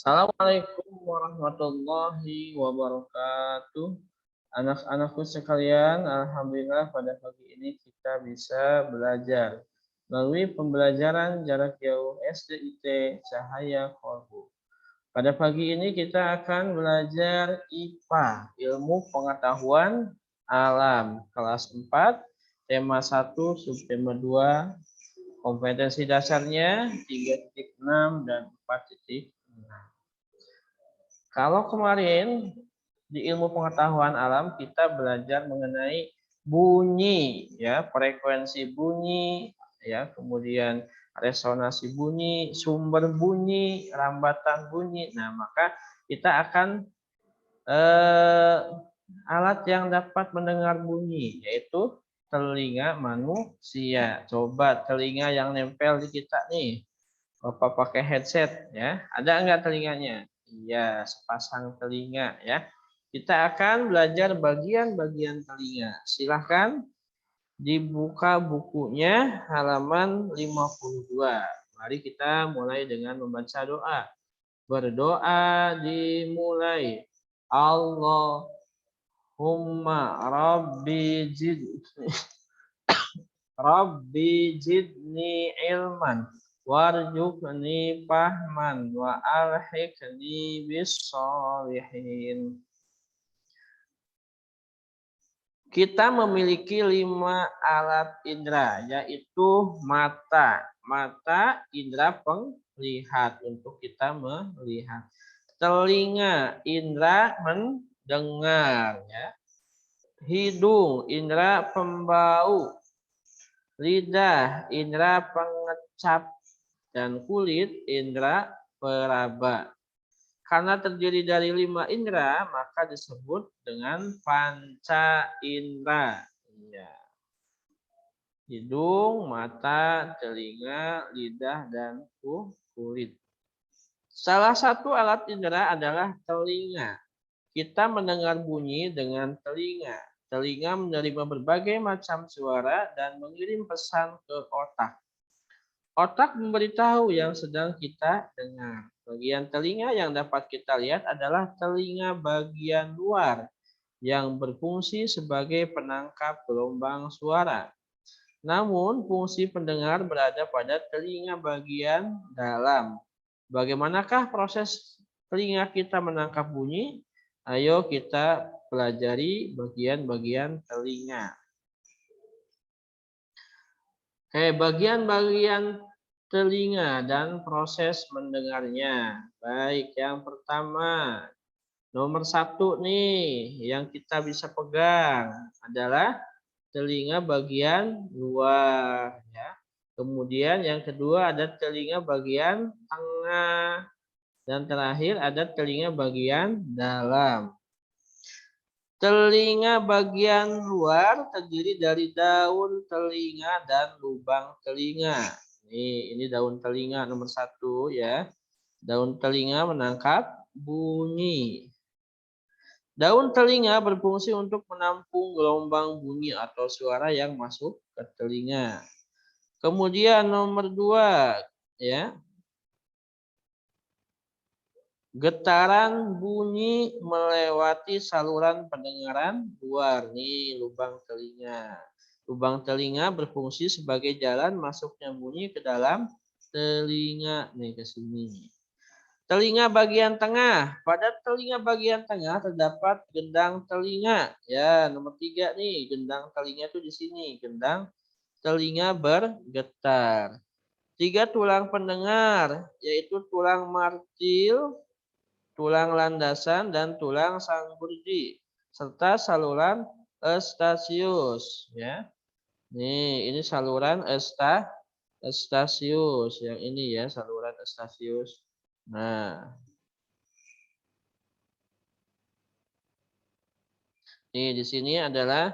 Assalamualaikum warahmatullahi wabarakatuh. Anak-anakku sekalian, alhamdulillah pada pagi ini kita bisa belajar melalui pembelajaran jarak jauh SDIT Cahaya Kolbu. Pada pagi ini kita akan belajar IPA, Ilmu Pengetahuan Alam, kelas 4, tema 1, subtema 2, kompetensi dasarnya 3.6 dan 4.6. Kalau kemarin di ilmu pengetahuan alam kita belajar mengenai bunyi, ya, frekuensi bunyi, ya, kemudian resonansi bunyi, sumber bunyi, rambatan bunyi. Nah, maka kita akan alat yang dapat mendengar bunyi, yaitu telinga manusia. Coba telinga yang nempel di kita nih. Bapak pakai headset ya. Ada enggak telinganya? Iya, sepasang telinga ya. Kita akan belajar bagian-bagian telinga. Silahkan dibuka bukunya halaman 52. Mari kita mulai dengan membaca doa. Berdoa dimulai. Allahumma Rabbi jidni ilman warzuqni fahman wa alhiqni bis sholihin. Kita memiliki 5 alat indera, yaitu mata. Mata indera penglihat untuk kita melihat. Telinga indera mendengar, ya. Hidung indera pembau. Lidah indera pengecap, dan kulit indera peraba. Karena terdiri dari 5 indera, maka disebut dengan panca indera. Ya. Hidung, mata, telinga, lidah, dan kulit. Salah satu alat indera adalah telinga. Kita mendengar bunyi dengan telinga. Telinga menerima berbagai macam suara dan mengirim pesan ke otak. Otak memberitahu yang sedang kita dengar. Bagian telinga yang dapat kita lihat adalah telinga bagian luar yang berfungsi sebagai penangkap gelombang suara. Namun, fungsi pendengar berada pada telinga bagian dalam. Bagaimanakah proses telinga kita menangkap bunyi? Ayo kita pelajari bagian-bagian telinga. Oke, bagian-bagian telinga dan proses mendengarnya. Baik, yang pertama, nomor 1 nih, yang kita bisa pegang adalah telinga bagian luar. Ya. Kemudian yang kedua ada telinga bagian tengah. Dan terakhir ada telinga bagian dalam. Telinga bagian luar terdiri dari daun telinga dan lubang telinga. Ini daun telinga nomor 1 ya. Daun telinga menangkap bunyi. Daun telinga berfungsi untuk menampung gelombang bunyi atau suara yang masuk ke telinga. Kemudian nomor 2 ya. Getaran bunyi melewati saluran pendengaran luar. Nih lubang telinga. Lubang telinga berfungsi sebagai jalan masuknya bunyi ke dalam telinga. Nih ke sini. Telinga bagian tengah. Pada telinga bagian tengah terdapat gendang telinga. Ya, nomor 3 nih. Gendang telinga itu di sini. Gendang telinga bergetar. 3 tulang pendengar, yaitu tulang martil, tulang landasan, dan tulang sanggurdi, serta saluran eustachius. Ya, ini saluran eustachius. Yang ini ya saluran eustachius. Nah, ini di sini adalah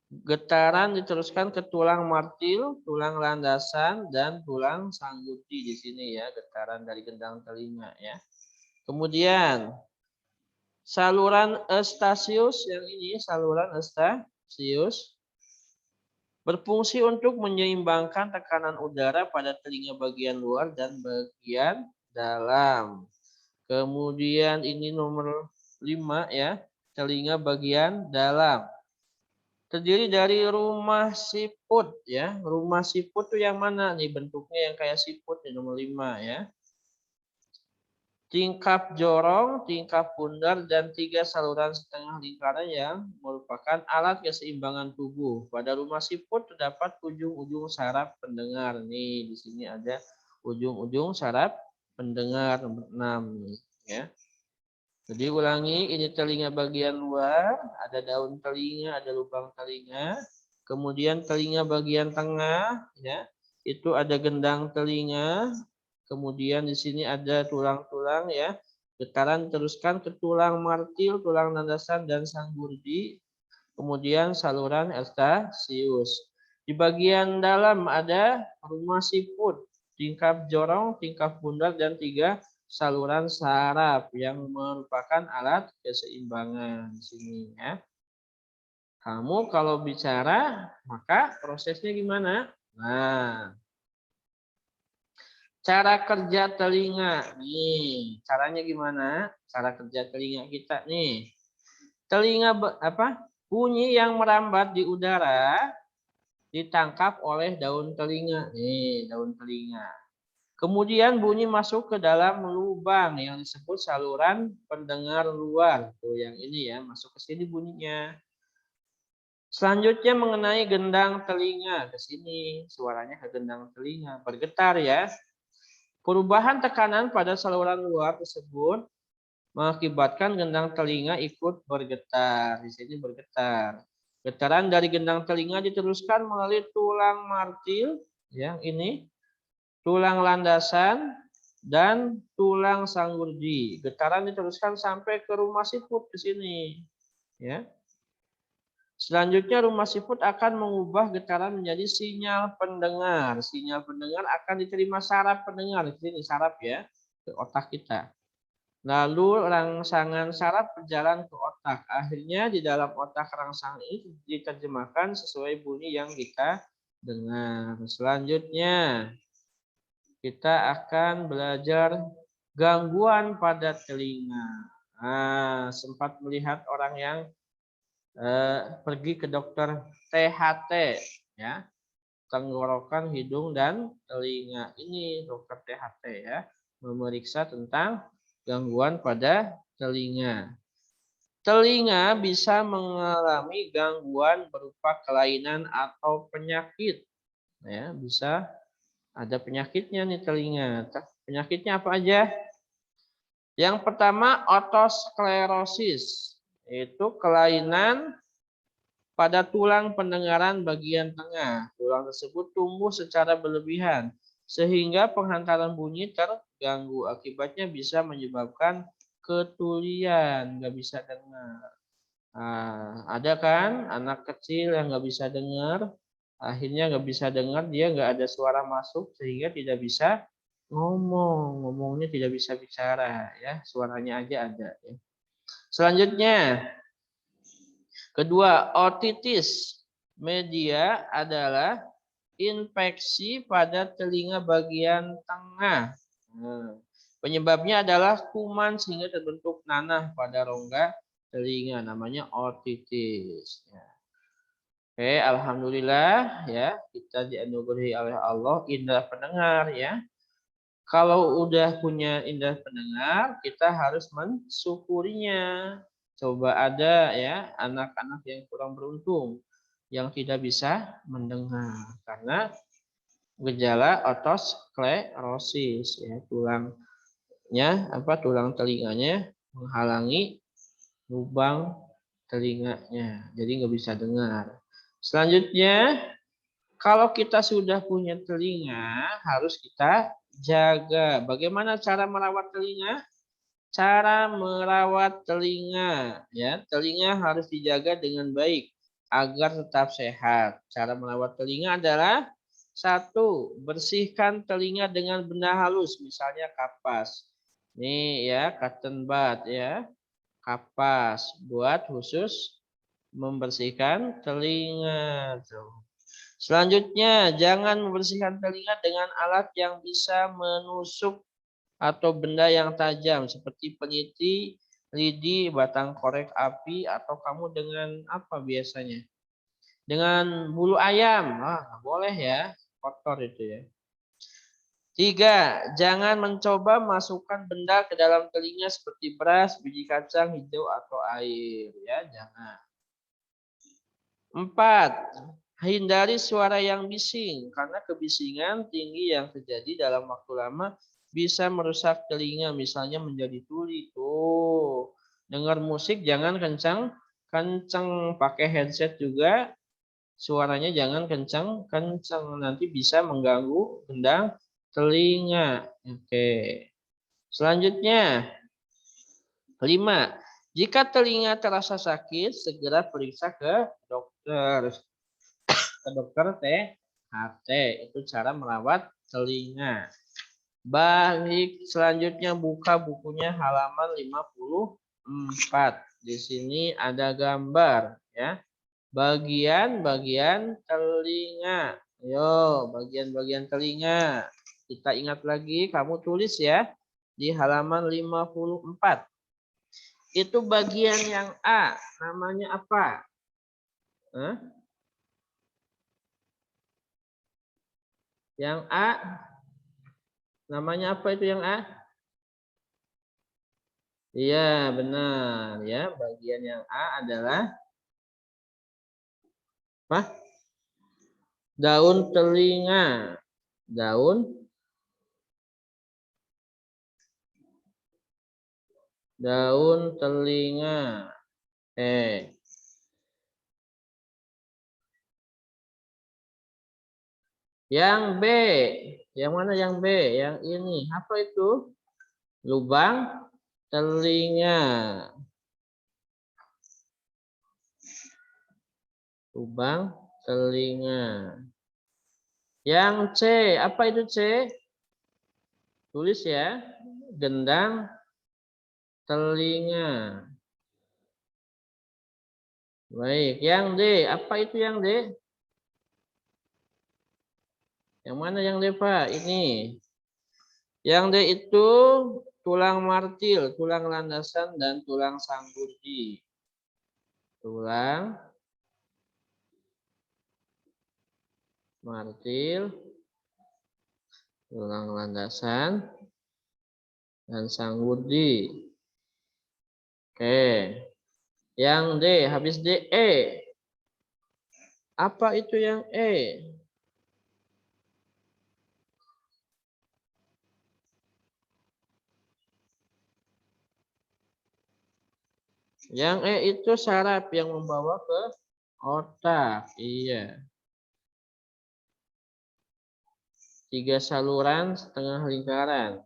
getaran diteruskan ke tulang martil, tulang landasan, dan tulang sanggurdi di sini ya, getaran dari gendang telinga ya. Kemudian saluran eustachius yang ini saluran eustachius Berfungsi untuk menyeimbangkan tekanan udara pada telinga bagian luar dan bagian dalam. Kemudian ini nomor 5 ya, telinga bagian dalam. Terdiri dari rumah siput ya. Rumah siput tuh yang mana nih? Bentuknya yang kayak siput nih nomor 5 ya. Tingkap jorong, tingkap bundar, dan 3 saluran setengah lingkaran yang merupakan alat keseimbangan tubuh. Pada rumah siput terdapat ujung-ujung saraf pendengar. Nih, di sini ada ujung-ujung saraf pendengar nomor 6 nih, ya. Jadi ulangi, ini telinga bagian luar, ada daun telinga, ada lubang telinga. Kemudian telinga bagian tengah, ya, itu ada gendang telinga. Kemudian di sini ada tulang-tulang ya. Getaran teruskan ke tulang martil, tulang landasan dan sanggurdi. Kemudian saluran Eustachius. Di bagian dalam ada rumah siput, tingkap jorong, tingkap bundar dan 3 saluran saraf yang merupakan alat keseimbangan di sini ya. Kamu kalau bicara maka prosesnya gimana? Nah, cara kerja telinga. Nih, caranya gimana? Cara kerja telinga kita nih. Telinga bunyi yang merambat di udara ditangkap oleh daun telinga. Nih, daun telinga. Kemudian bunyi masuk ke dalam lubang yang disebut saluran pendengar luar. Tuh yang ini ya, masuk ke sini bunyinya. Selanjutnya mengenai gendang telinga. Ke sini suaranya ke gendang telinga. Bergetar ya. Perubahan tekanan pada saluran luar tersebut mengakibatkan gendang telinga ikut bergetar. Di sini bergetar. Getaran dari gendang telinga diteruskan melalui tulang martil yang ini, tulang landasan, dan tulang sanggurdi. Getaran diteruskan sampai ke rumah siput di sini. Ya. Selanjutnya rumah siput akan mengubah getaran menjadi sinyal pendengar. Sinyal pendengar akan diterima saraf pendengar. Di sini saraf ya, ke otak kita. Lalu rangsangan saraf berjalan ke otak. Akhirnya di dalam otak rangsangan ini diterjemahkan sesuai bunyi yang kita dengar. Selanjutnya kita akan belajar gangguan pada telinga. Nah, sempat melihat orang yang pergi ke dokter THT ya, tenggorokan, hidung dan telinga. Ini dokter THT ya, memeriksa tentang gangguan pada telinga. Telinga bisa mengalami gangguan berupa kelainan atau penyakit. Ya, bisa ada penyakitnya nih telinga. Penyakitnya apa aja? Yang pertama otosklerosis. Itu kelainan pada tulang pendengaran bagian tengah. Tulang tersebut tumbuh secara berlebihan sehingga penghantaran bunyi terganggu. Akibatnya bisa menyebabkan ketulian, nggak bisa dengar. Nah, ada kan anak kecil yang nggak bisa dengar, akhirnya nggak bisa dengar, dia nggak ada suara masuk sehingga tidak bisa ngomongnya tidak bisa bicara ya, suaranya aja ada ya. Selanjutnya, kedua, otitis media adalah infeksi pada telinga bagian tengah. Nah, penyebabnya adalah kuman sehingga terbentuk nanah pada rongga telinga, namanya otitis. Ya. Oke, alhamdulillah ya, kita dianugerahi oleh Allah indera pendengar ya. Kalau udah punya indera pendengar, kita harus mensyukurinya. Coba ada ya anak-anak yang kurang beruntung yang tidak bisa mendengar karena gejala otosklerosis ya, tulang telinganya menghalangi lubang telinganya, jadi nggak bisa dengar. Selanjutnya, kalau kita sudah punya telinga, harus kita jaga. Bagaimana cara merawat telinga? Cara merawat telinga, ya, telinga harus dijaga dengan baik agar tetap sehat. Cara merawat telinga adalah 1. Bersihkan telinga dengan benda halus, misalnya kapas. Nih ya, cotton bud ya, kapas buat khusus membersihkan telinga. Selanjutnya, jangan membersihkan telinga dengan alat yang bisa menusuk atau benda yang tajam seperti peniti, lidi, batang korek api, atau kamu dengan apa biasanya? Dengan bulu ayam. Nggak boleh ya, kotor itu ya. 3. Jangan mencoba masukkan benda ke dalam telinga seperti beras, biji kacang hijau, atau air. Ya, jangan. 4. Hindari suara yang bising karena kebisingan tinggi yang terjadi dalam waktu lama bisa merusak telinga, misalnya menjadi tuli. Tuh, dengar musik jangan kencang, kencang pakai headset juga. Suaranya jangan kencang-kencang, nanti bisa mengganggu gendang telinga. Oke. Selanjutnya, 5. Jika telinga terasa sakit, segera periksa ke dokter. Ke dokter THT. Itu cara merawat telinga. Baik, selanjutnya buka bukunya halaman 54. Di sini ada gambar ya. Bagian-bagian telinga. Yo, bagian-bagian telinga. Kita ingat lagi, kamu tulis ya di halaman 54. Itu bagian yang A, namanya apa? Hah? Yang A, namanya apa itu yang A? Iya, benar ya. Bagian yang A adalah apa? Daun telinga. Daun telinga. Yang B. Yang mana yang B? Yang ini. Apa itu? Lubang telinga. Lubang telinga. Yang C. Apa itu C? Tulis ya. Gendang telinga. Baik. Yang D. Apa itu yang D? Yang mana yang D, Pak? Ini. Yang D itu tulang martil, tulang landasan, dan tulang sanggurdi. Tulang martil, tulang landasan, dan sanggurdi. Oke. Yang D, habis D, E. Apa itu yang E? Yang E itu saraf yang membawa ke otak. Iya. 3 saluran setengah lingkaran.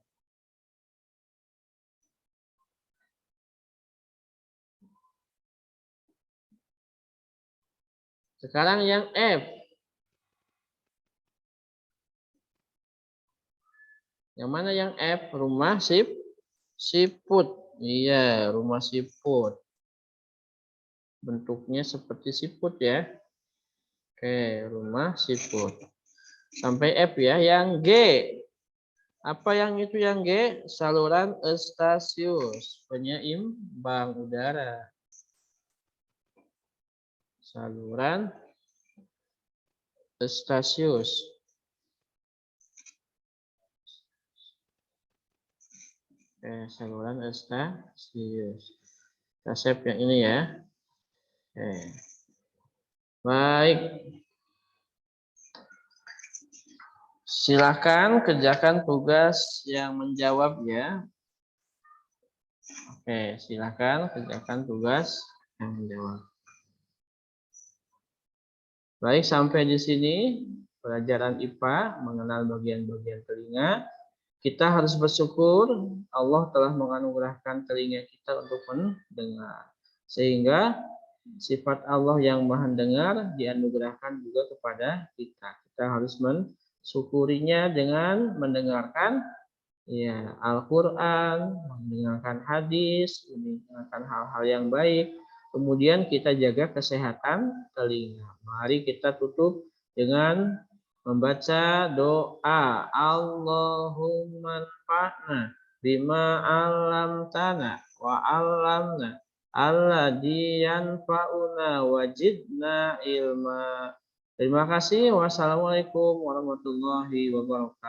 Sekarang yang F. Yang mana yang F? Rumah siput. Iya, rumah siput. Bentuknya seperti siput ya. Oke, rumah siput. Sampai F ya. Yang G. Apa yang itu yang G? Saluran Eustachius, penyeimbang udara. Saluran Eustachius. Saluran Eustachius. Kita save yang ini ya. Baik. Silakan kerjakan tugas yang menjawab ya. Silakan kerjakan tugas yang menjawab. Baik, sampai di sini pelajaran IPA mengenal bagian-bagian telinga. Kita harus bersyukur Allah telah menganugerahkan telinga kita untuk mendengar. Sehingga sifat Allah yang maha dengar dianugerahkan juga kepada kita. Kita harus mensyukurinya dengan mendengarkan ya Al-Quran, mendengarkan hadis, mendengarkan hal-hal yang baik. Kemudian kita jaga kesehatan telinga. Mari kita tutup dengan membaca doa Allahumma anfa'na bima 'allamtana wa 'allamna alladzi yanfa'una wajidna ilma. Terima kasih. Wassalamualaikum warahmatullahi wabarakatuh.